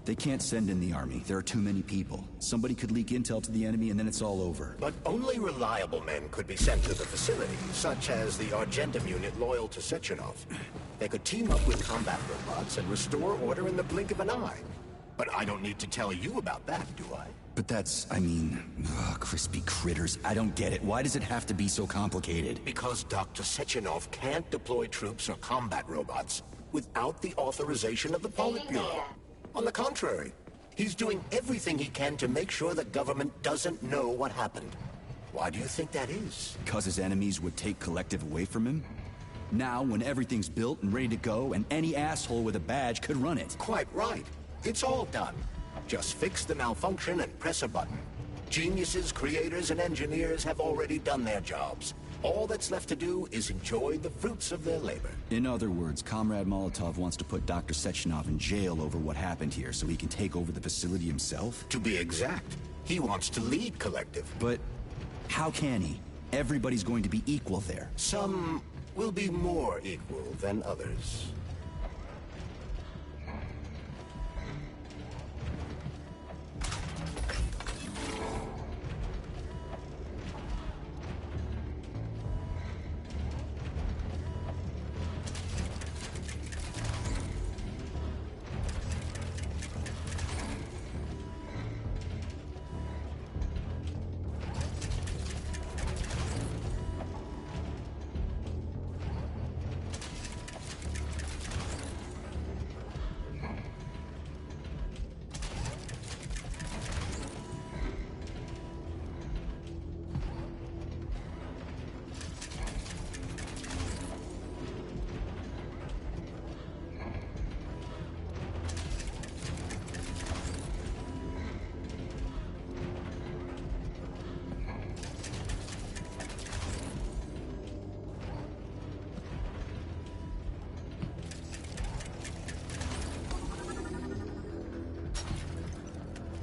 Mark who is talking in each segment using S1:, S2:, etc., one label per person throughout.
S1: They can't send in the army. There are too many people. Somebody could leak intel to the enemy and then it's all over.
S2: But only reliable men could be sent to the facility, such as the Argentum unit loyal to Sechenov. They could team up with combat robots and restore order in the blink of an eye. But I don't need to tell you about that, do I?
S1: But that's, I mean, crispy critters. I don't get it. Why does it have to be so complicated?
S2: Because Dr. Sechenov can't deploy troops or combat robots without the authorization of the Politburo. On the contrary, he's doing everything he can to make sure the government doesn't know what happened. Why do you think that is?
S1: Because his enemies would take Collective away from him? Now, when everything's built and ready to go, and any asshole with a badge could run it.
S2: Quite right. It's all done. Just fix the malfunction and press a button. Geniuses, creators, and engineers have already done their jobs. All that's left to do is enjoy the fruits of their labor.
S1: In other words, Comrade Molotov wants to put Dr. Sechenov in jail over what happened here so he can take over the facility himself?
S2: To be exact, he wants to lead Collective.
S1: But how can he? Everybody's going to be equal there.
S2: Some will be more equal than others.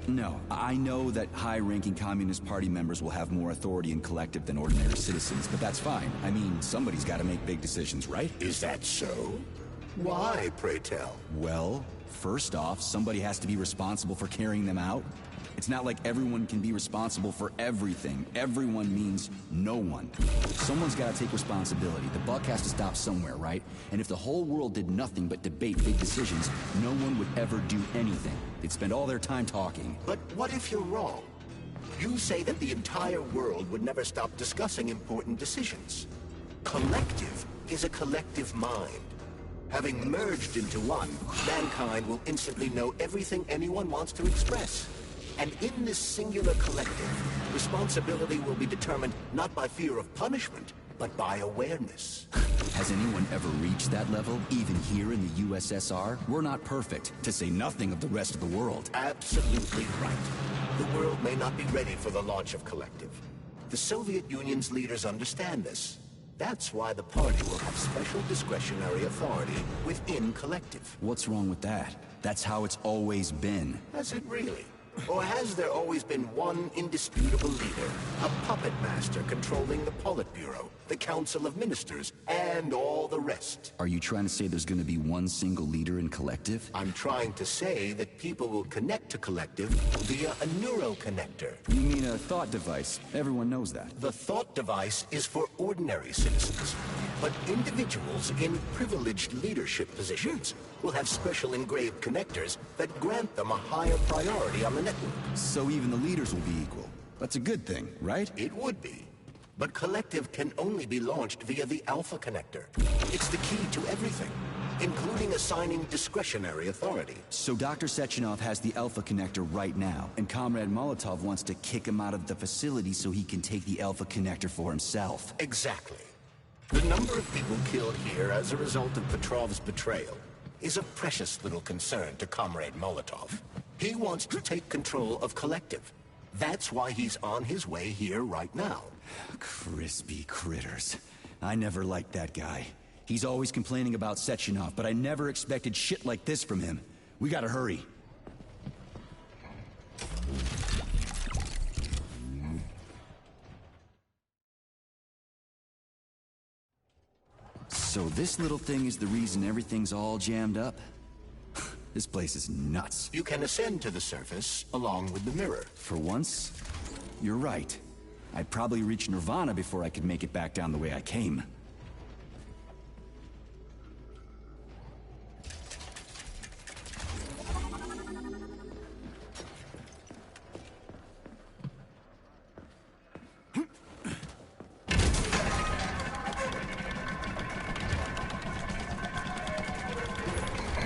S1: No, I know that high-ranking Communist Party members will have more authority in Collective than ordinary citizens, but that's fine. I mean, somebody's got to make big decisions, right?
S2: Is that so? Why, pray tell?
S1: Well, first off, somebody has to be responsible for carrying them out. It's not like everyone can be responsible for everything. Everyone means no one. Someone's got to take responsibility. The buck has to stop somewhere, right? And if the whole world did nothing but debate big decisions, no one would ever do anything. They'd spend all their time talking.
S2: But what if you're wrong? You say that the entire world would never stop discussing important decisions. Collective is a collective mind. Having merged into one, mankind will instantly know everything anyone wants to express. And in this singular collective, responsibility will be determined not by fear of punishment, but by awareness.
S1: Has anyone ever reached that level, even here in the USSR? We're not perfect, to say nothing of the rest of the world.
S2: Absolutely right. The world may not be ready for the launch of Collective. The Soviet Union's leaders understand this. That's why the party will have special discretionary authority within Collective.
S1: What's wrong with that? That's how it's always been.
S2: Has it really? Or has there always been one indisputable leader, a puppet master controlling the Politburo, the Council of Ministers, and all the rest?
S1: Are you trying to say there's gonna be one single leader in Collective?
S2: I'm trying to say that people will connect to Collective via a neuroconnector.
S1: You mean a thought device? Everyone knows that.
S2: The thought device is for ordinary citizens, but individuals in privileged leadership positions will have special engraved connectors that grant them a higher priority on the network.
S1: So even the leaders will be equal. That's a good thing, right?
S2: It would be. But Collective can only be launched via the Alpha Connector. It's the key to everything, including assigning discretionary authority.
S1: So Dr. Sechenov has the Alpha Connector right now, and Comrade Molotov wants to kick him out of the facility so he can take the Alpha Connector for himself.
S2: Exactly. The number of people killed here as a result of Petrov's betrayal is a precious little concern to Comrade Molotov. He wants to take control of Collective. That's why he's on his way here right now.
S1: Crispy critters. I never liked that guy. He's always complaining about Sechenov, but I never expected shit like this from him. We gotta hurry. So this little thing is the reason everything's all jammed up? This place is nuts.
S2: You can ascend to the surface along with the mirror.
S1: For once, you're right. I'd probably reach Nirvana before I could make it back down the way I came.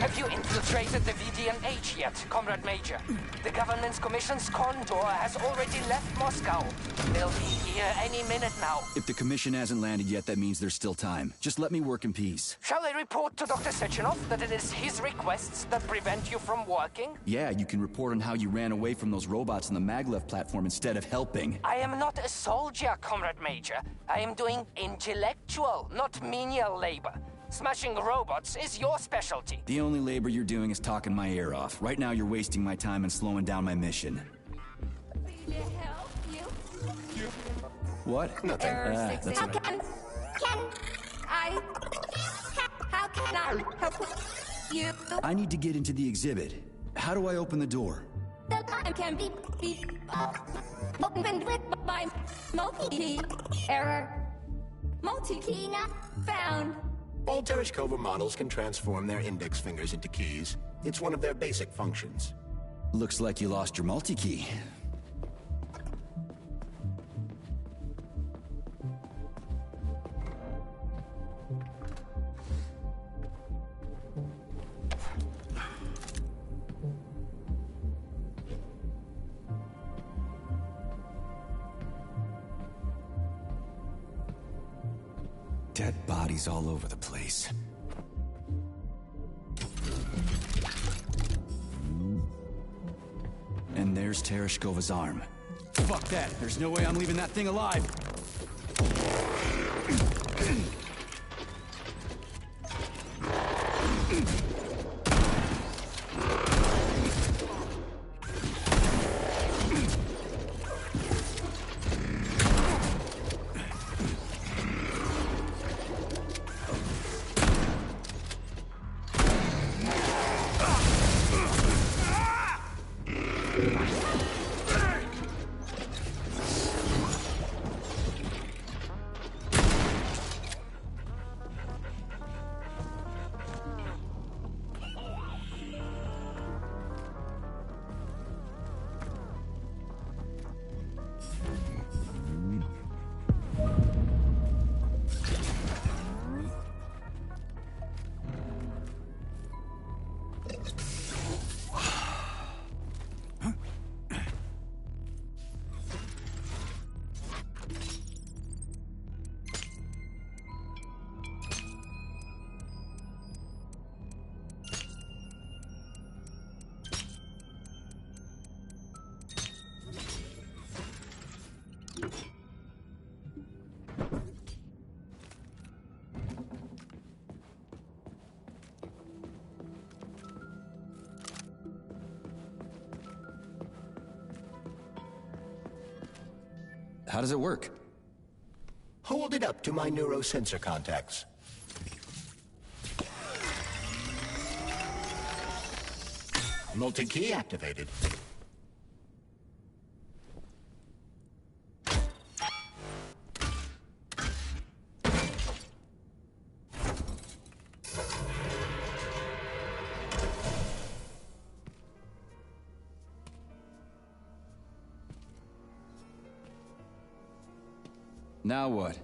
S3: Have you infiltrated the VDNH yet, Comrade Major? The government's commission's condor has already left Moscow. They'll be here any minute now.
S1: If the commission hasn't landed yet, that means there's still time. Just let me work in peace.
S3: Shall I report to Dr. Sechenov that it is his requests that prevent you from working?
S1: Yeah, you can report on how you ran away from those robots on the maglev platform instead of helping.
S3: I am not a soldier, Comrade Major. I am doing intellectual, not menial labor. Smashing robots is your specialty.
S1: The only labor you're doing is talking my ear off. Right now you're wasting my time and slowing down my mission.
S4: Help you?
S1: What?
S2: Nothing.
S1: That's
S4: How
S1: right.
S4: can I help you?
S1: I need to get into the exhibit. How do I open the door?
S4: The time can be opened with my multi-key error. Multi-key not found.
S2: All Tereshkova models can transform their index fingers into keys. It's one of their basic functions.
S1: Looks like you lost your multi-key. Dead bodies all over the place. And there's Tereshkova's arm. Fuck that! There's no way I'm leaving that thing alive! how does it work?
S2: Hold it up to my neurosensor contacts. Multi-key activated.
S1: Now what?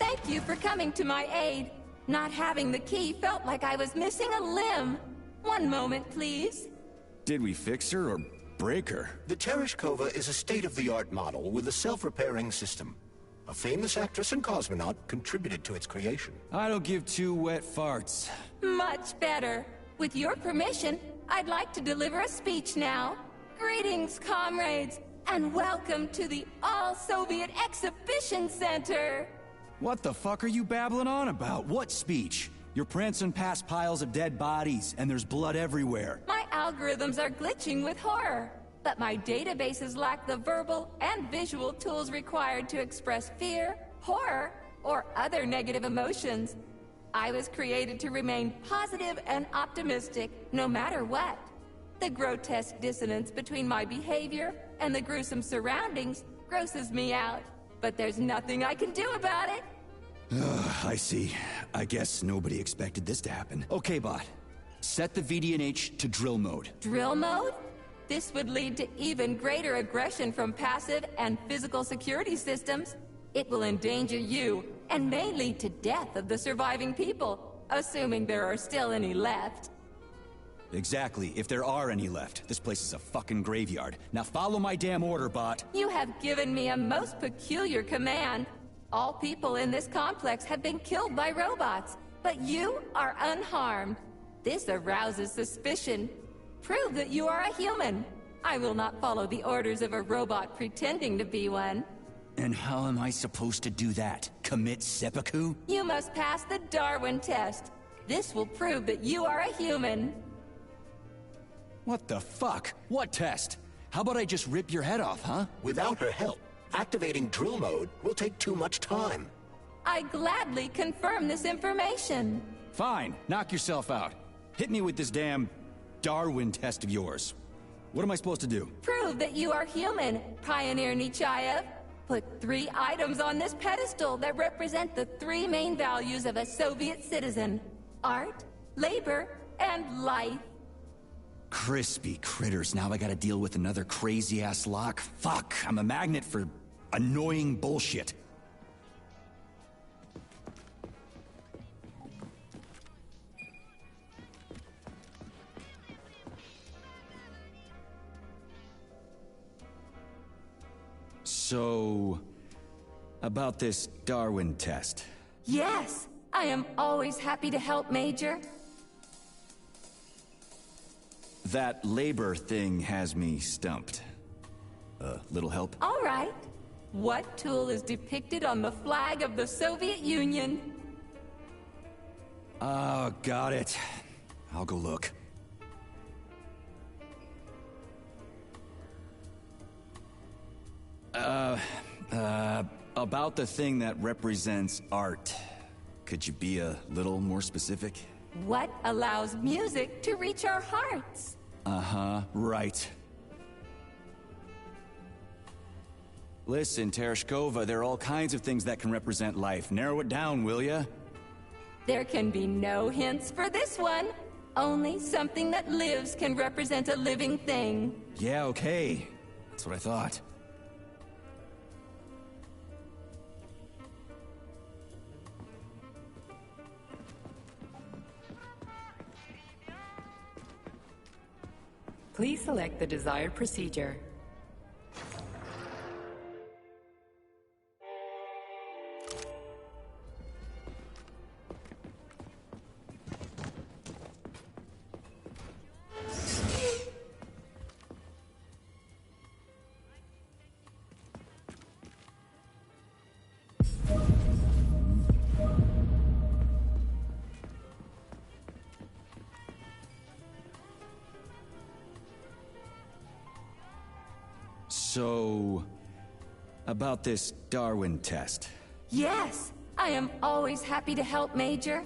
S4: Thank you for coming to my aid. Not having the key felt like I was missing a limb. One moment, please.
S1: Did we fix her or break her?
S2: The Tereshkova is a state-of-the-art model with a self-repairing system. A famous actress and cosmonaut contributed to its creation.
S1: I don't give two wet farts.
S4: Much better. With your permission, I'd like to deliver a speech now. Greetings, comrades, and welcome to the All-Soviet Exhibition Center.
S1: What the fuck are you babbling on about? What speech? You're prancing past piles of dead bodies, and there's blood everywhere.
S4: My algorithms are glitching with horror, but my databases lack the verbal and visual tools required to express fear, horror, or other negative emotions. I was created to remain positive and optimistic, no matter what. The grotesque dissonance between my behavior and the gruesome surroundings grosses me out, but there's nothing I can do about it.
S1: I see. I guess nobody expected this to happen. Okay, bot. Set the VDNH to drill mode.
S4: Drill mode? This would lead to even greater aggression from passive and physical security systems. It will endanger you, and may lead to death of the surviving people, assuming there are still any left.
S1: Exactly, if there are any left. This place is a fucking graveyard. Now follow my damn order, bot.
S4: You have given me a most peculiar command. All people in this complex have been killed by robots, but you are unharmed. This arouses suspicion. Prove that you are a human. I will not follow the orders of a robot pretending to be one.
S1: And how am I supposed to do that? Commit seppuku?
S4: You must pass the Darwin test. This will prove that you are a human.
S1: What the fuck? What test? How about I just rip your head off, huh?
S2: Without her help, activating drill mode will take too much time.
S4: I gladly confirm this information.
S1: Fine, knock yourself out. Hit me with this damn Darwin test of yours. What am I supposed to do?
S4: Prove that you are human, Pioneer Nechayev. Put 3 items on this pedestal that represent the 3 main values of a Soviet citizen: art, labor, and life.
S1: Crispy critters, now I gotta deal with another crazy-ass lock? Fuck, I'm a magnet for annoying bullshit. So, about this Darwin test.
S4: Yes, I am always happy to help, Major.
S1: That labor thing has me stumped. Little help?
S4: All right. What tool is depicted on the flag of the Soviet Union?
S1: Oh, got it. I'll go look. About the thing that represents art. Could you be a little more specific?
S4: What allows music to reach our hearts?
S1: Uh-huh, right. Listen, Tereshkova, there are all kinds of things that can represent life. Narrow it down, will ya?
S4: There can be no hints for this one. Only something that lives can represent a living thing.
S1: Yeah, okay. That's what I thought.
S5: Please select the desired procedure.
S1: So, about this Darwin test.
S4: Yes, I am always happy to help, Major.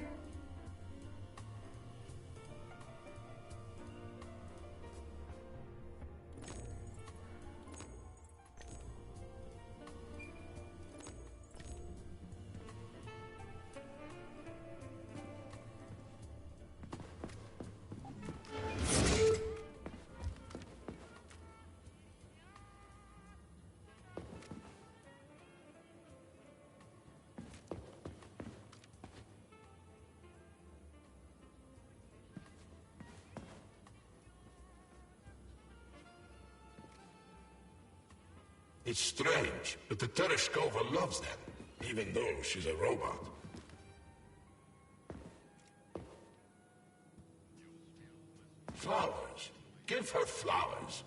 S6: It's strange, but the Tereshkova loves them, even though she's a robot. Flowers. Give her flowers.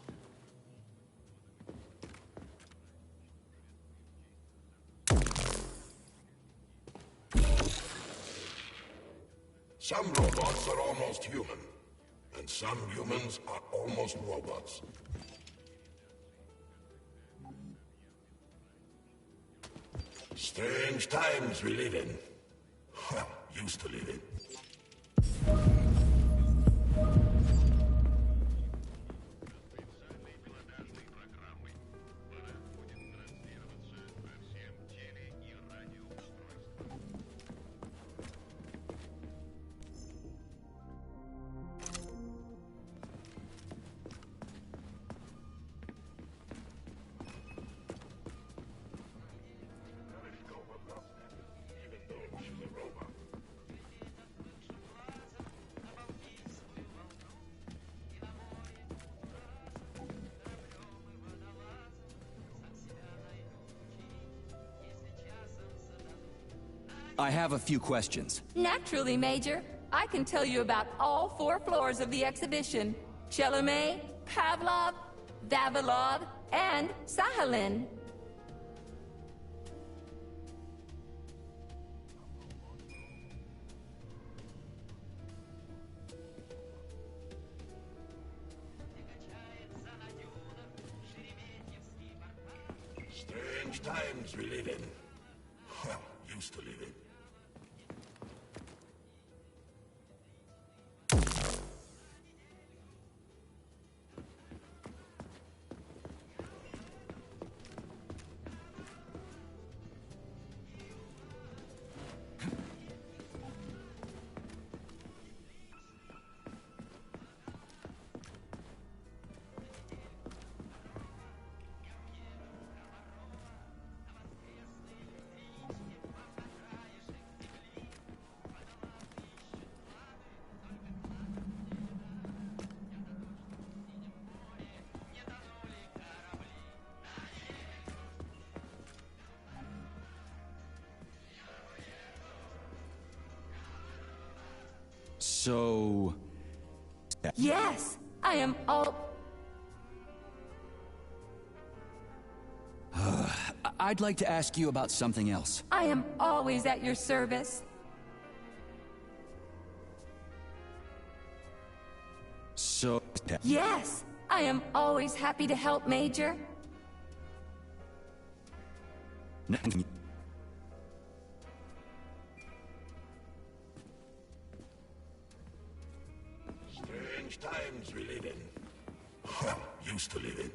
S6: Some robots are almost human, and some humans are almost robots. Strange times we live in. Well, used to live in.
S1: I have a few questions.
S4: Naturally, Major. I can tell you about all 4 floors of the exhibition. Chelomey, Pavlov, Vavilov, and Sahalin.
S6: Strange times we live in. Well, used to live in.
S1: So...
S4: Yes, I am all...
S1: I'd like to ask you about something else.
S4: I am always at your service.
S1: So...
S4: Yes, I am always happy to help, Major.
S6: Strange times we live in. Well, used to live in.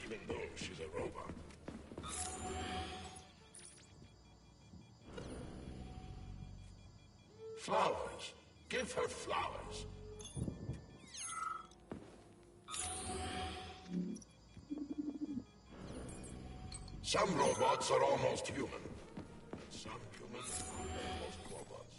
S6: Even though she's a robot. Flowers. Give her flowers. Some robots are almost human. And some humans are almost robots.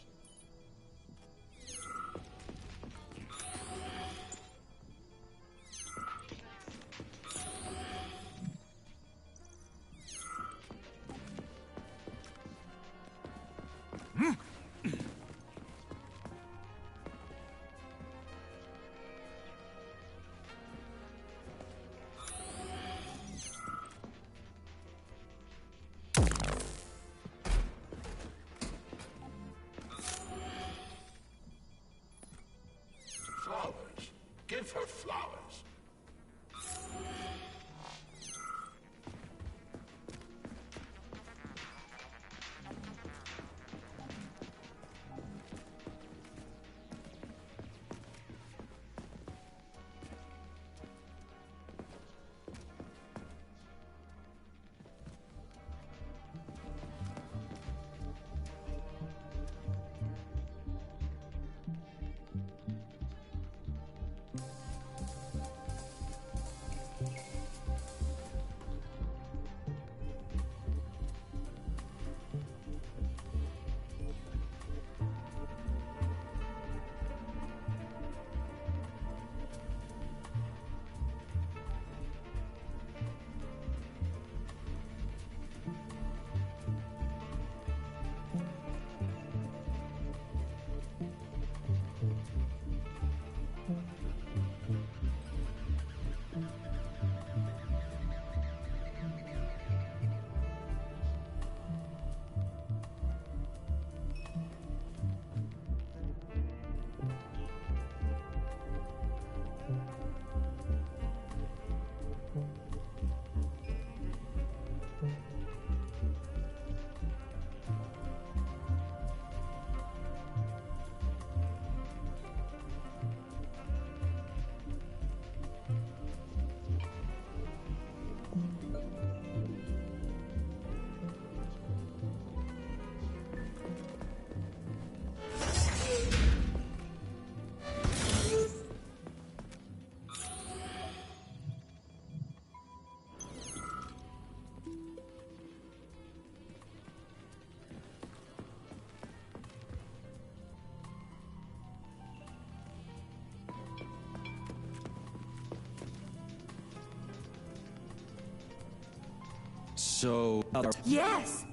S1: So...
S4: Yes,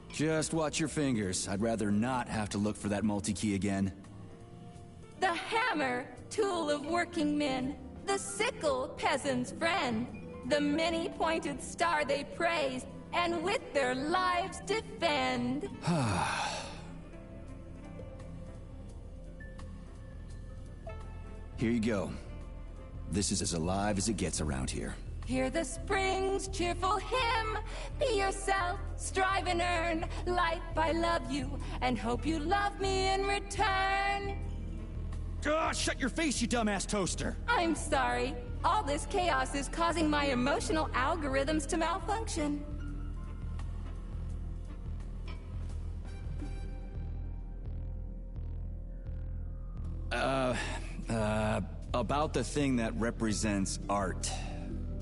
S1: Just watch your fingers. I'd rather not have to look for that multi-key again.
S4: The hammer, tool of working men. The sickle, peasant's friend. The many-pointed star they praise, and with their lives defend.
S1: Here you go. This is as alive as it gets around here.
S4: Hear the spring's cheerful hymn. Be yourself, strive and earn. Life, I love you, and hope you love me in return.
S1: Shut your face, you dumbass toaster!
S4: I'm sorry. All this chaos is causing my emotional algorithms to malfunction.
S1: About the thing that represents art.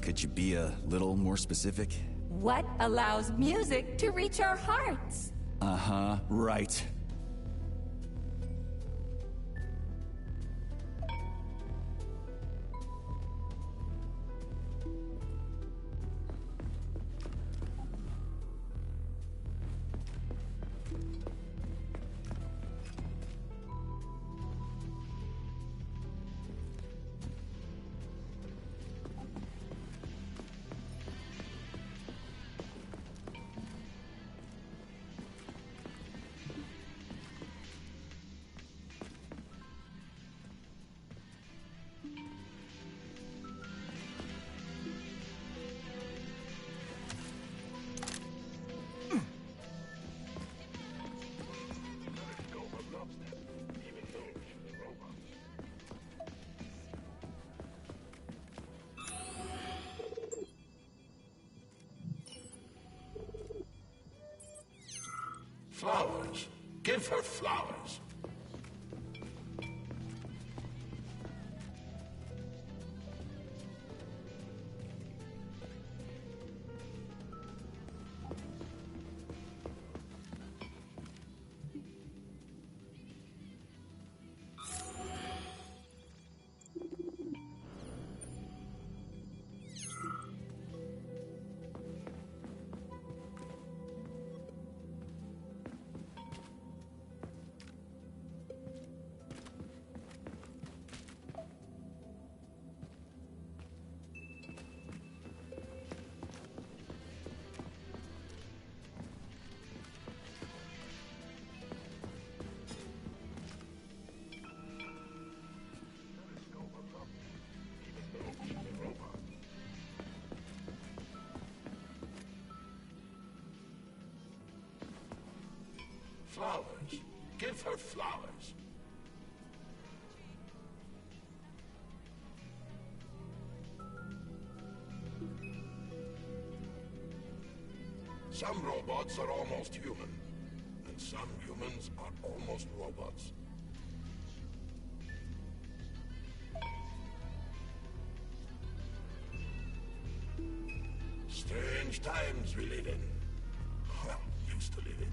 S1: Could you be a little more specific?
S4: What allows music to reach our hearts?
S1: Uh-huh, right.
S6: Flowers. Give her flowers. Flowers. Give her flowers. Some robots are almost human, and some humans are almost robots. Strange times we live in. Well, used to live in.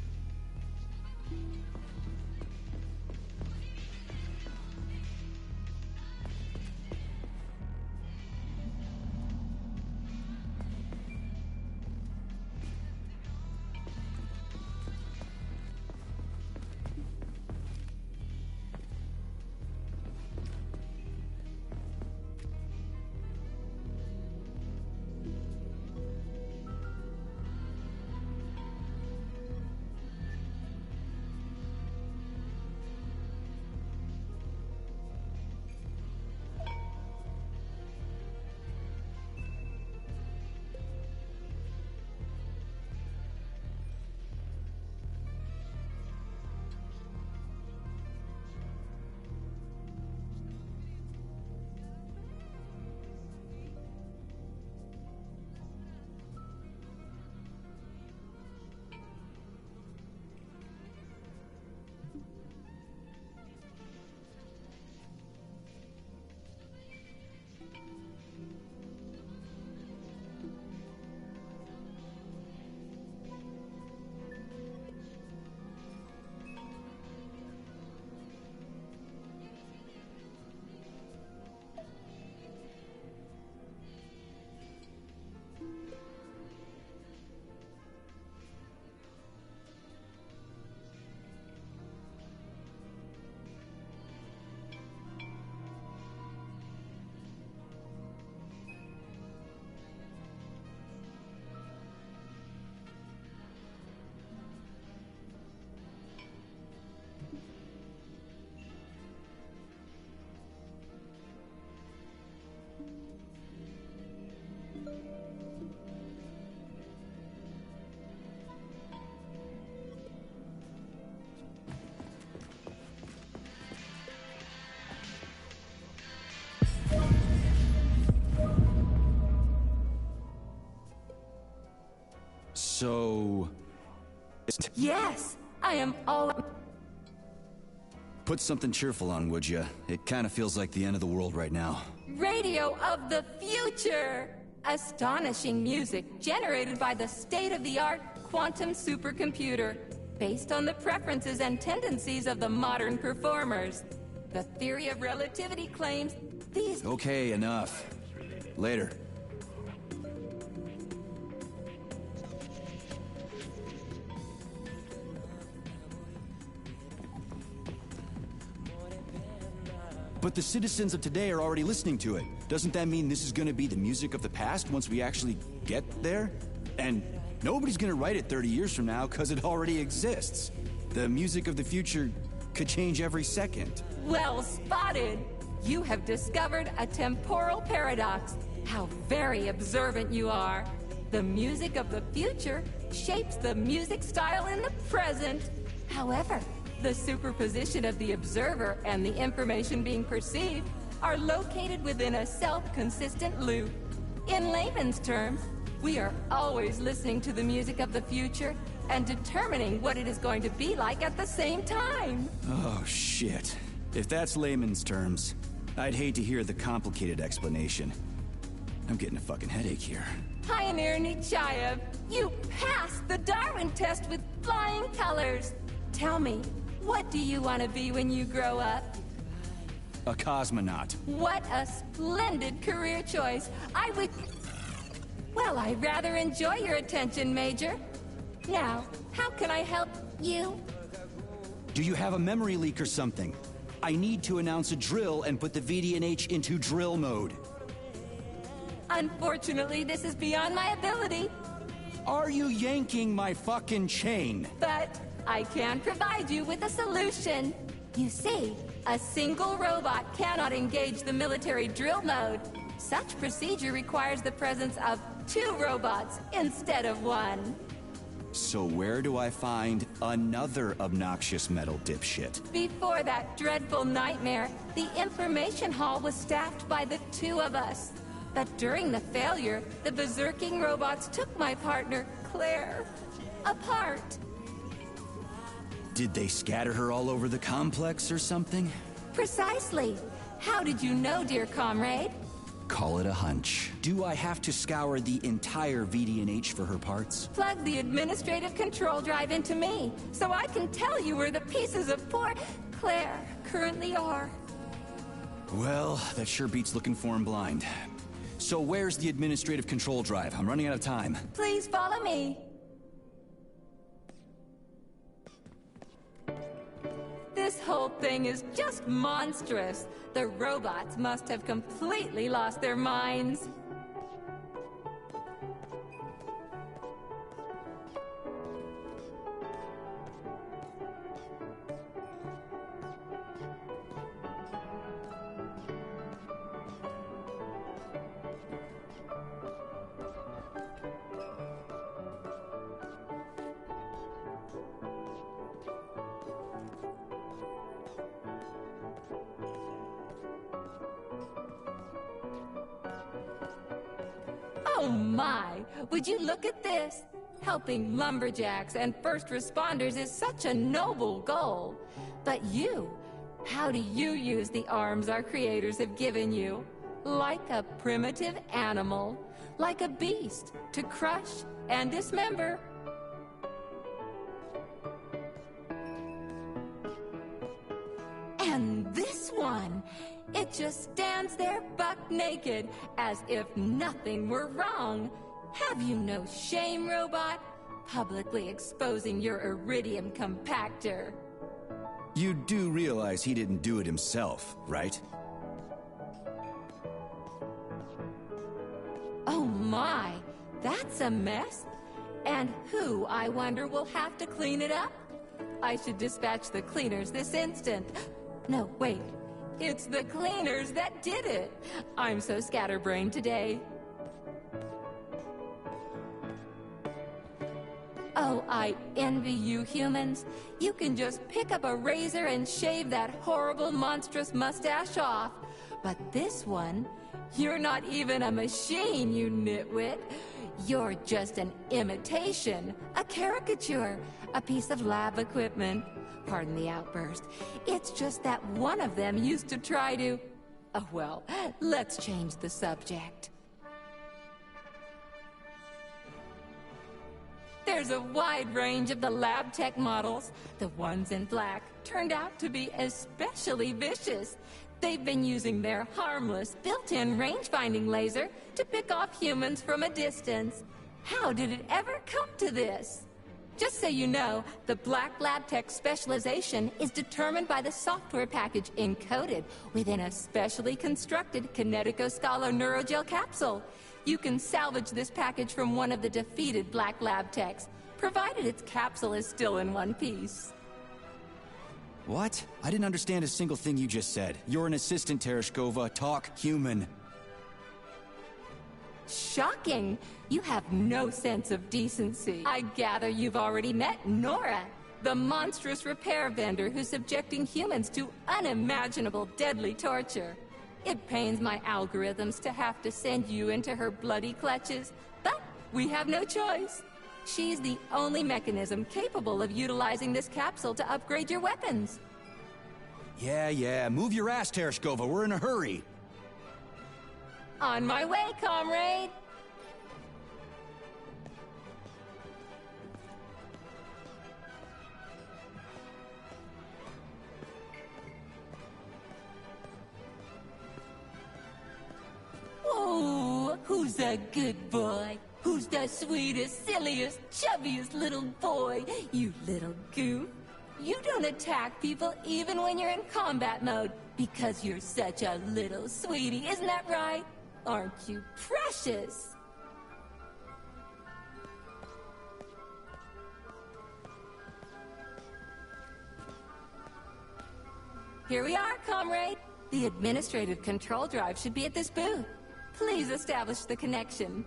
S4: Yes, I am all...
S1: Put something cheerful on, would ya? It kind of feels like the end of the world right now.
S4: Radio of the future! Astonishing music generated by the state-of-the-art quantum supercomputer, based on the preferences and tendencies of the modern performers. The theory of relativity claims these...
S1: Okay, enough. Later. But the citizens of today are already listening to it. Doesn't that mean this is gonna be the music of the past once we actually get there? And nobody's gonna write it 30 years from now, because it already exists. The music of the future could change every second.
S4: Well spotted! You have discovered a temporal paradox. How very observant you are. The music of the future shapes the music style in the present. However, the superposition of the observer and the information being perceived are located within a self-consistent loop. In layman's terms, we are always listening to the music of the future and determining what it is going to be like at the same time.
S1: Oh, shit. If that's layman's terms, I'd hate to hear the complicated explanation. I'm getting a fucking headache here.
S4: Pioneer Nechayev, you passed the Darwin test with flying colors. Tell me, what do you want to be when you grow up?
S1: A cosmonaut.
S4: What a splendid career choice. Well, I rather enjoy your attention, Major. Now, how can I help you?
S1: Do you have a memory leak or something? I need to announce a drill and put the VDNH into drill mode.
S4: Unfortunately, this is beyond my ability.
S1: Are you yanking my fucking chain?
S4: But I can provide you with a solution. You see, a single robot cannot engage the military drill mode. Such procedure requires the presence of 2 robots instead of 1.
S1: So where do I find another obnoxious metal dipshit?
S4: Before that dreadful nightmare, the information hall was staffed by the 2 of us. But during the failure, the berserking robots took my partner, Claire, apart.
S1: Did they scatter her all over the complex or something?
S4: Precisely. How did you know, dear comrade?
S1: Call it a hunch. Do I have to scour the entire VDNH for her parts?
S4: Plug the administrative control drive into me, so I can tell you where the pieces of poor Claire currently are.
S1: Well, that sure beats looking for him blind. So where's the administrative control drive? I'm running out of time.
S4: Please follow me. This whole thing is just monstrous. The robots must have completely lost their minds. Oh my! Would you look at this? Helping lumberjacks and first responders is such a noble goal. But you, how do you use the arms our creators have given you? Like a primitive animal, like a beast, to crush and dismember. And this one, it just stands there buck naked, as if nothing were wrong. Have you no shame, robot? Publicly exposing your iridium compactor.
S1: You do realize he didn't do it himself, right?
S4: Oh my, that's a mess. And who, I wonder, will have to clean it up? I should dispatch the cleaners this instant. No, wait. It's the cleaners that did it. I'm so scatterbrained today. Oh, I envy you humans. You can just pick up a razor and shave that horrible, monstrous mustache off. But this one, you're not even a machine, you nitwit. You're just an imitation, a caricature, a piece of lab equipment. Pardon the outburst. It's just that one of them used to try to... Oh, well, let's change the subject. There's a wide range of the lab tech models. The ones in black turned out to be especially vicious. They've been using their harmless, built-in range-finding laser to pick off humans from a distance. How did it ever come to this? Just so you know, the Black Lab Tech specialization is determined by the software package encoded within a specially constructed Kinetico-Scalo Neurogel capsule. You can salvage this package from one of the defeated Black Lab Techs, provided its capsule is still in one piece.
S1: What? I didn't understand a single thing you just said. You're an assistant, Tereshkova. Talk human.
S4: Shocking! You have no sense of decency. I gather you've already met Nora, the monstrous repair vendor who's subjecting humans to unimaginable deadly torture. It pains my algorithms to have to send you into her bloody clutches, but we have no choice. She's the only mechanism capable of utilizing this capsule to upgrade your weapons.
S1: Yeah, move your ass, Tereshkova. We're in a hurry.
S4: On my way, comrade! Oh, who's a good boy? Who's the sweetest, silliest, chubbiest little boy? You little goof. You don't attack people even when you're in combat mode because you're such a little sweetie, isn't that right? Aren't you precious? Here we are, comrade. The administrative control drive should be at this booth. Please establish the connection.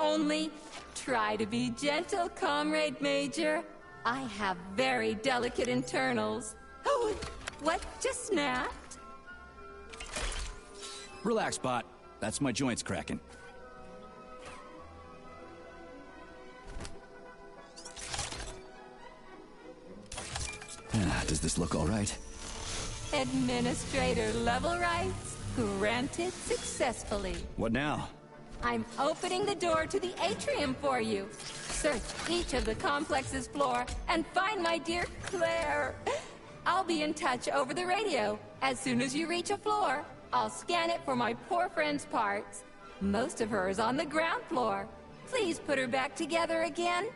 S4: Only try to be gentle, Comrade Major. I have very delicate internals. Oh, what just snapped?
S1: Relax, Bot. That's my joints cracking. Does this look all right?
S4: Administrator level rights granted successfully.
S1: What now?
S4: I'm opening the door to the atrium for you. Search each of the complex's floor and find my dear Claire. I'll be in touch over the radio. As soon as you reach a floor, I'll scan it for my poor friend's parts. Most of her is on the ground floor. Please put her back together again.